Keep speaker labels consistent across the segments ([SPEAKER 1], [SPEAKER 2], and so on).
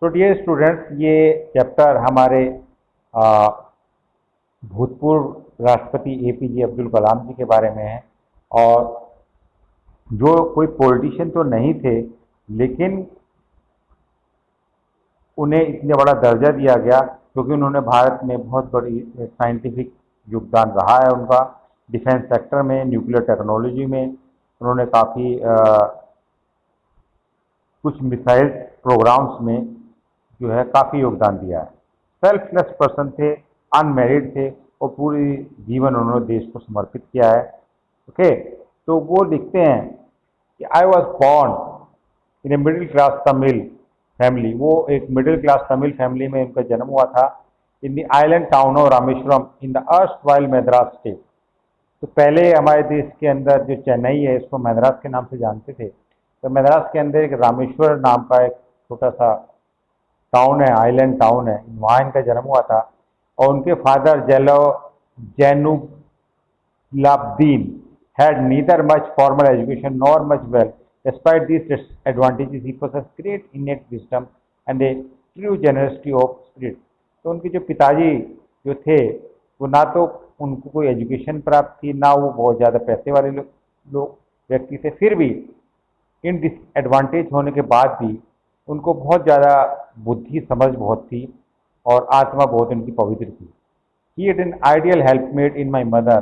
[SPEAKER 1] तो dear students, ये chapter हमारे आ, भूतपूर्व राष्ट्रपति एपीजे अब्दुल कलाम जी के बारे में है। और जो कोई पॉलिटिशियन तो नहीं थे, लेकिन उन्हें इतने बड़ा दर्जा दिया गया क्योंकि उन्होंने भारत में बहुत बड़ी साइंटिफिक योगदान रहा है उनका। डिफेंस सेक्टर में, न्यूक्लियर टेक्नोलॉजी में उन्होंने काफ़ी कुछ मिसाइल प्रोग्राम्स में जो है काफ़ी योगदान दिया है। सेल्फलेस पर्सन थे, अनमेरिड थे और पूरी जीवन उन्होंने देश को समर्पित किया है। ओके, तो वो लिखते हैं कि I was born in a middle class Tamil family. वो एक मिडिल क्लास तमिल फैमिली में उनका जन्म हुआ था। In the island town of Rameswaram in the erst while Madras state. तो पहले हमारे देश के अंदर जो चेन्नई है, इसको मद्रास के नाम से जानते थे। तो मद्रास के अंदर एक रामेश्वर नाम का एक छोटा सा टाउन है, आइलैंड टाउन है, वहाँ इनका जन्म हुआ था। और उनके father Jainulabdeen had neither much formal education nor much wealth. Despite these disadvantages, he possessed great innate wisdom and a true generosity of spirit. तो उनके जो पिताजी जो थे, वो ना तो उनको कोई एजुकेशन प्राप्त थी, ना वो बहुत ज़्यादा पैसे वाले लोग व्यक्ति थे। फिर भी इन डिसएडवांटेज होने के बाद भी उनको बहुत ज़्यादा बुद्धि समझ बहुत थी और आत्मा बहुत उनकी पवित्र थी। He it an ideal helpmate in my mother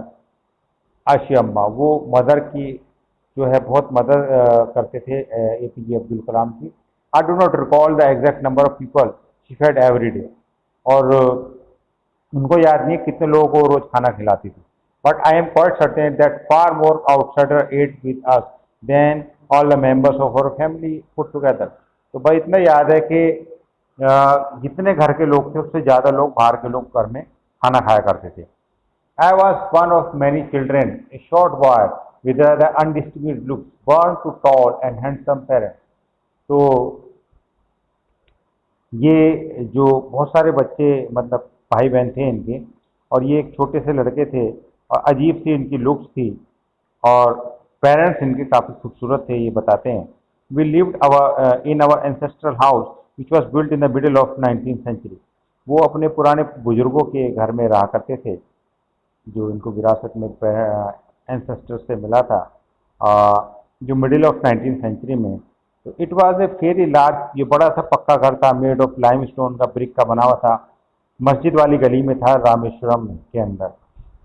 [SPEAKER 1] Ashi Amma. वो मदर की जो है बहुत मदद करते थे APJ Abdul Kalam ji. I do not recall the exact number of people she fed every day. और उनको याद नहीं कितने लोगों को रोज खाना खिलाती थी। But I am quite certain that far more outsider ate with us than all the members of our family put together. तो भाई इतना याद है कि जितने घर के लोग थे उससे ज़्यादा लोग बाहर के लोग घर में खाना खाया करते थे। I was one of many children, a short boy with the undistinguished looks, born to tall and handsome parents. तो ये जो बहुत सारे बच्चे मतलब भाई बहन थे इनके, और ये एक छोटे से लड़के थे और अजीब सी इनकी लुक्स थी और पेरेंट्स इनके काफ़ी खूबसूरत थे, ये बताते हैं। We lived our in our ancestral house which was built in the middle of 19th century. वो अपने पुराने बुजुर्गों के घर में रहा करते थे जो इनको विरासत में एंसेस्टर से मिला था, जो मिडिल ऑफ 19th सेंचुरी में। तो it was a fairly large, ये बड़ा सा पक्का घर था, मेड ऑफ लाइम स्टोन का, ब्रिक का बना हुआ था। मस्जिद वाली गली में था, रामेश्वरम के अंदर।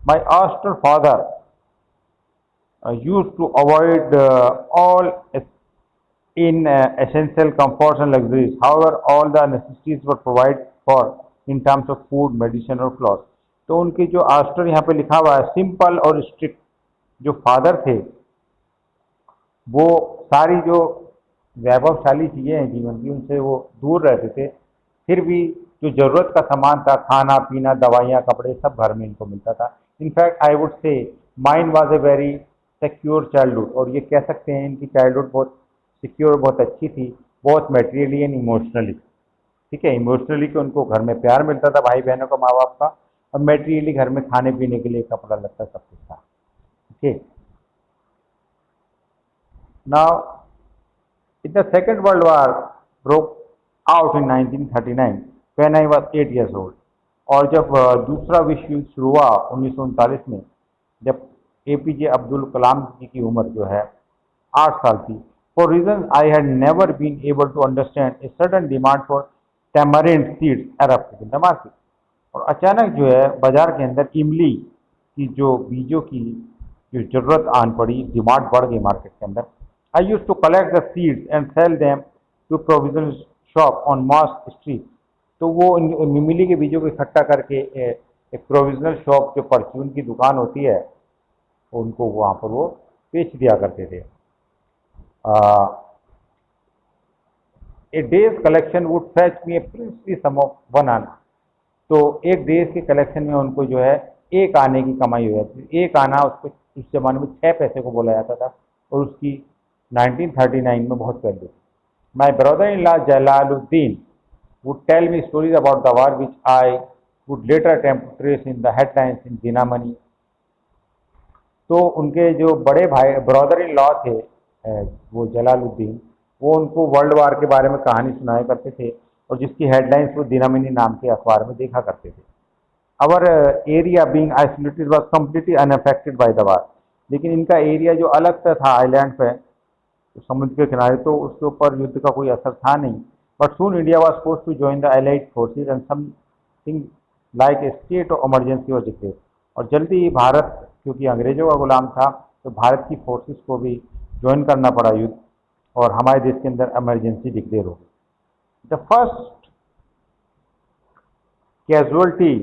[SPEAKER 1] My austere father used to avoid all in essential comforts and luxuries. However, all the necessities were provided for in terms of food, medicine और clothes. तो उनकी जो आस्टर यहाँ पे लिखा हुआ है, सिंपल और स्ट्रिक्ट जो फादर थे, वो सारी जो वैभवशाली चीज़ें हैं जीवन की उनसे वो दूर रहते थे। फिर भी जो ज़रूरत का सामान था, खाना पीना, दवाइयाँ, कपड़े, सब घर में इनको मिलता था। In fact I would say mine was a very secure childhood. और ये कह सकते हैं इनकी चाइल्डहुड बहुत सिक्योर, बहुत अच्छी थी, बहुत मेटेरियली एंड इमोशनली। ठीक है, इमोशनली कि उनको घर में प्यार मिलता था भाई बहनों का, माँ बाप का, और मेटेरियली घर में खाने पीने के लिए कपड़ा लगता सब कुछ था। Okay, now in the second world war broke out in 1939 when I was 8 years old। और जब दूसरा विश्व युद्ध शुरू हुआ 1939 में, जब एपीजे अब्दुल कलाम जी की उम्र जो है 8 साल थी। For reasons I had never been able to understand, a sudden demand for tamarind seeds erupted in the market। और अचानक जो है बाजार के अंदर इमली की जो बीजों की जो जरूरत आन पड़ी, डिमांड बढ़ गई मार्केट के अंदर। I used to collect the seeds and sell them to provision shop on mosque street. तो वो इमली के बीजों को इकट्ठा करके एक प्रोविजनल शॉप जो परचून की दुकान होती है, उनको वहाँ पर वो बेच दिया करते थे। A day's collection would fetch me a princely sum of 1 anna. तो एक डेज के कलेक्शन में उनको जो है 1 आने की कमाई हो जाती थी। 1 आना उसको उस जमाने में 6 पैसे को बोला जाता था और उसकी 1939 में बहुत वैल्यू थी। My brother in law Jalaluddin would tell me stories about the war which I would later attempt to trace in the headlines in Dinamani. तो उनके जो बड़े भाई ब्रदर इन लॉ थे वो जलालुद्दीन, वो उनको वर्ल्ड वार के बारे में कहानी सुनाया करते थे और जिसकी हेडलाइंस वो दिनमणि नाम के अखबार में देखा करते थे। अवर area being isolated was completely unaffected by the war. लेकिन इनका एरिया जो अलग सा था आइलैंड पे, तो समुद्र के किनारे, तो उसके ऊपर युद्ध का कोई असर था नहीं। But soon India was forced to join the allied forces and something like a state of emergency was declared. और जल्दी ही भारत, क्योंकि अंग्रेजों का गुलाम था, तो भारत की फोर्सेस को भी ज्वाइन करना पड़ा युद्ध, और हमारे देश के अंदर इमरजेंसी डिक्लेयर हो गई। The first casualty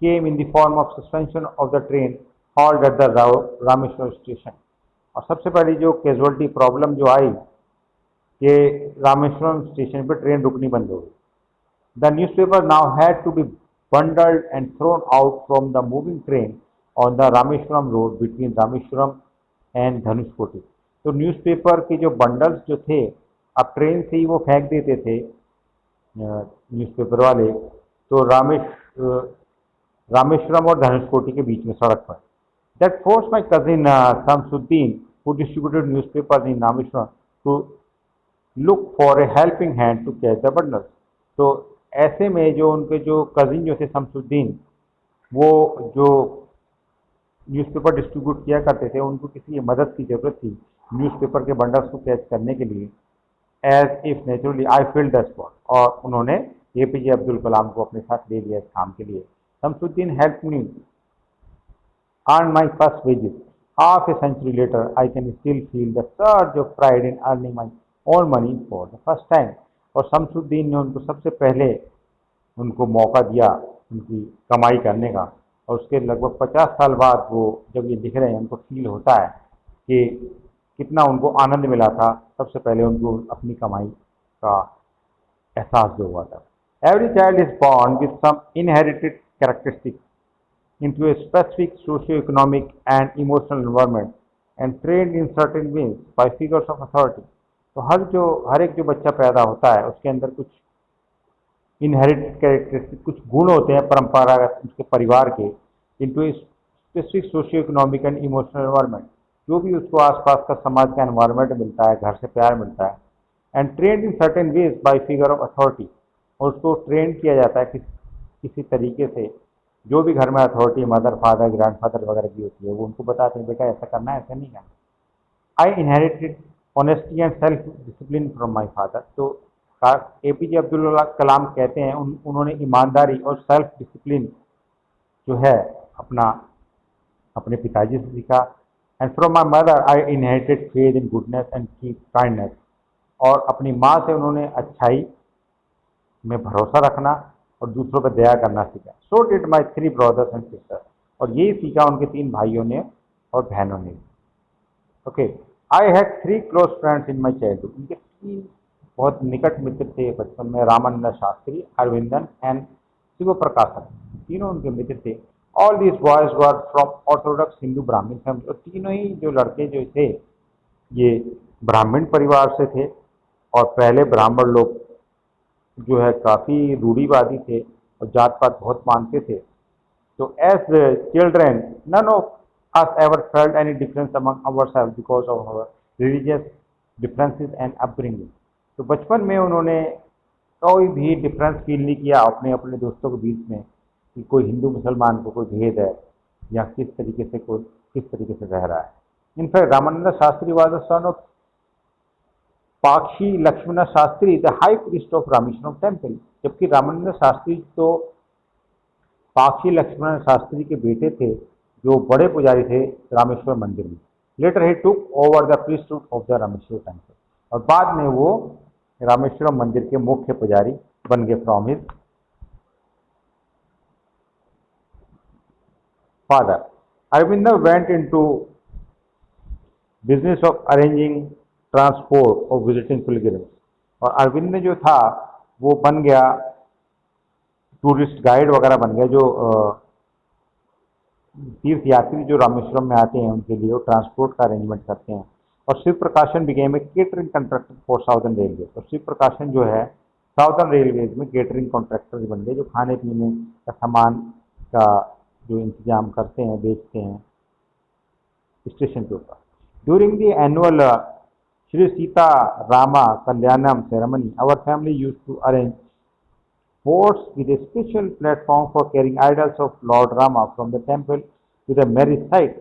[SPEAKER 1] came in the form of suspension of the train halt at the Rameswaram station. और सबसे पहली जो कैजुअलिटी प्रॉब्लम जो आई कि रामेश्वरम स्टेशन पर ट्रेन रुकनी बंद हो गई। The newspaper now had to be bundled and thrown out from the moving train on the Rameswaram road between Rameswaram and Dhanushkodi. तो न्यूज़पेपर के जो बंडल्स जो थे, अब ट्रेन से ही वो फेंक देते थे न्यूज़पेपर वाले, तो रामेश्वरम और धनुषकोटी के बीच में सड़क पर। That force my cousin Samsuddin who distributed newspaper in Rameswaram to look for a helping hand to catch the bundles. तो ऐसे में जो उनके जो कजिन जो थे शमसुद्दीन, वो जो न्यूज़पेपर डिस्ट्रीब्यूट किया करते थे, उनको किसी मदद की ज़रूरत थी न्यूज़पेपर के बंडल्स को कैच करने के लिए। As if naturally I filled the spot, और उन्होंने एपीजे अब्दुल कलाम को अपने साथ ले लिया इस काम के लिए। Samsuddin help me earn my first wages. Half a century later I can still feel the surge of pride in earning my own money for the first time. और शमसुद्दीन ने उनको सबसे पहले उनको मौका दिया उनकी कमाई करने का, और उसके लगभग 50 साल बाद वो जब ये लिख रहे हैं, उनको फील होता है कि कितना उनको आनंद मिला था सबसे पहले उनको अपनी कमाई का एहसास जो हुआ था। Every child is born with some inherited characteristics into a specific socio-economic and emotional environment and trained in certain ways by figures of authority। तो हर एक जो बच्चा पैदा होता है, उसके अंदर कुछ इनहेरिटेड कैरेक्टरिस्टिक, कुछ गुण होते हैं परंपरागत उसके परिवार के, into specific socio economic and emotional environment, जो भी उसको आसपास का समाज का एनवायरनमेंट मिलता है, घर से प्यार मिलता है। And trend in certain veg bye figure of authority, और उसको ट्रेन किया जाता है किसी तरीके से, जो भी घर में अथॉरिटी, मदर, फादर, ग्रैंडफादर वगैरह की होती है, वो उनको बताते हैं बेटा ऐसा करना है, ऐसा नहीं करना। आई inherited honesty and self discipline from my father. तो एपीजे अब्दुल कलाम कहते हैं उन्होंने ईमानदारी और सेल्फ डिसिप्लिन जो है अपने पिताजी से सीखा। And from my mother I inherited faith in goodness and kindness. और अपनी माँ से उन्होंने अच्छाई में भरोसा रखना और दूसरों पर दया करना सीखा। So did my 3 brothers and sisters. और यही सीखा उनके 3 भाइयों ने और बहनों ने। Okay, I had 3 close friends in my childhood. उनके 3 बहुत निकट मित्र थे बचपन में, रामानंद शास्त्री, अरविंदन एंड शिव प्रकाशन, तीनों उनके मित्र थे। All these boys were from Orthodox Hindu ब्राह्मण फैमिली। और तीनों ही जो लड़के जो थे, ये ब्राह्मण परिवार से थे, और पहले ब्राह्मण लोग जो है काफ़ी रूढ़िवादी थे और जात पात बहुत मानते थे। तो as children none of us ever felt any difference among ourselves because of our religious differences and upbringing। तो बचपन में उन्होंने कोई भी डिफरेंस फील नहीं किया अपने अपने दोस्तों के बीच में, कि कोई हिंदू मुसलमान को कोई भेद है या किस तरीके से रह रहा है। In fact Ramanand Shastri was the son of Pakshi Lakshmana Shastri, the high priest of Rameswaram temple. जबकि रामानंद शास्त्री तो पाक्षी लक्ष्मण शास्त्री के बेटे थे, जो बड़े पुजारी थे रामेश्वर मंदिर में। Later he took over the priesthood of the Rameshwar temple. और बाद में वो रामेश्वरम मंदिर के मुख्य पुजारी बन गए from his father. Arvinder went into business of arranging transport और विजिटिंग पिलग्रिम्स। और अरविंद जो था वो बन गया टूरिस्ट गाइड वगैरह बन गया, जो तीर्थ यात्री जो रामेश्वरम में आते हैं उनके लिए वो ट्रांसपोर्ट का अरेंजमेंट करते हैं। और शिव प्रकाशन became a catering contractor for southern railway. और शिव प्रकाशन जो है साउदर्न रेलवेज में केटरिंग कॉन्ट्रैक्टर बन गए, जो खाने पीने का सामान का जो इंतजाम करते हैं, बेचते हैं स्टेशन के ऊपर। During the annual Shri Sita Rama Kalyanam ceremony, our family used to arrange boats with a special platform for carrying idols of Lord Rama from the temple to the marriage site,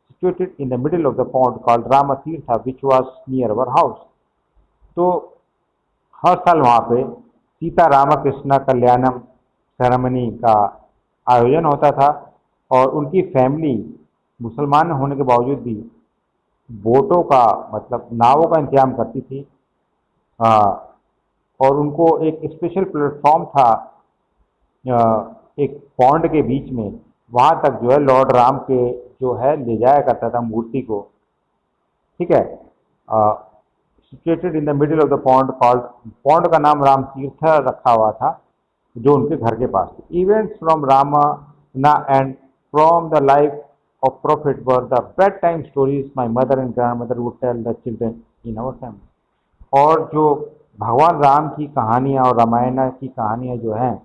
[SPEAKER 1] situated in the middle of the pond called Rama Tirtha, which was near our house. तो हर साल वहाँ पे सीता रामकृष्ण कल्याणम ceremony का आयोजन होता था और उनकी फैमिली मुसलमान होने के बावजूद भी बोटों का मतलब नावों का इंतजाम करती थी। आ, और उनको एक स्पेशल प्लेटफॉर्म था एक पॉन्ड के बीच में, वहाँ तक जो है लॉर्ड राम के जो है ले जाया करता था मूर्ति को। ठीक है। Situated in the middle of the pond called, pond का नाम राम तीर्थ रखा हुआ था जो उनके घर के पास थे। Events from Ramayana and from the life of prophet were the bedtime stories my mother and grandmother would tell the children in our family। और जो भगवान राम की कहानियाँ और रामायण की कहानियाँ जो हैं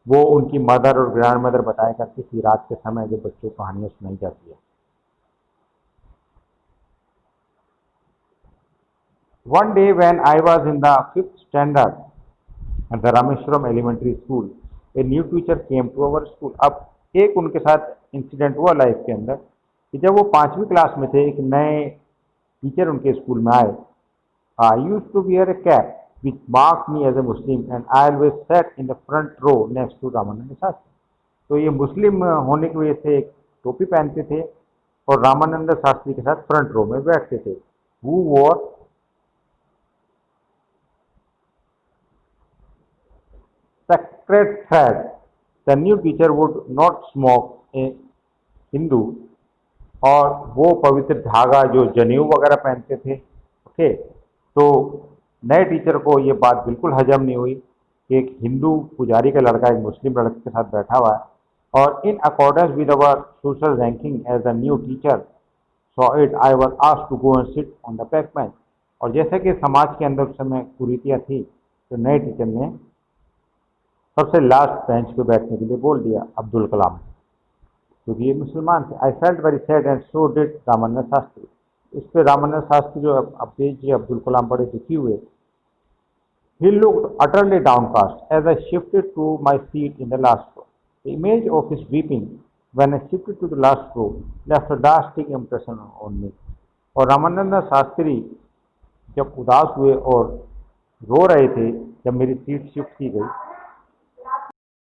[SPEAKER 1] वो उनकी मदर और ग्रैंड मदर बताया करती थी रात के समय जब बच्चों को कहानियाँ सुनाई जाती है। One day when I was in the 5th standard at the Rameshwaram Elementary School, a new teacher came to our school। अब एक उनके साथ इंसिडेंट हुआ लाइफ के अंदर कि जब वो 5वीं क्लास में थे एक नए टीचर उनके स्कूल में आए। I used to wear a cap which mark me as a Muslim and I always set in the front row next to Ramanand Shastri. तो ये मुस्लिम होने की वजह से एक टोपी पहनते थे और रामानंद शास्त्री के साथ फ्रंट रो में बैठते थे। Who war sacred thread, the new teacher would not smoke a Hindu, और वो पवित्र धागा जो जनेऊ वगैरह पहनते थे। ओके, तो नए टीचर को ये बात बिल्कुल हजम नहीं हुई कि एक हिंदू पुजारी का लड़का एक मुस्लिम लड़के के साथ बैठा हुआ है। और in accordance with our social ranking as the new teacher saw it I was asked to go and sit on the back bench. और जैसे कि समाज के अंदर उस समय कुरीतियाँ थी तो नए टीचर ने सबसे लास्ट बेंच पे बैठने के लिए बोल दिया अब्दुल कलाम, क्योंकि ये मुसलमान थे। I felt very sad and so did Ramanand Shastri. इस पे रामानंद शास्त्री जो जी अब्दुल कलाम बड़े दुखी हुए। He looked utterly downcast as I shifted to my seat in the last row. The image of his weeping when I shifted to the last row left a drastic impression on me. और रामानंद शास्त्री जब उदास हुए और रो रहे थे जब मेरी seat shift की गई,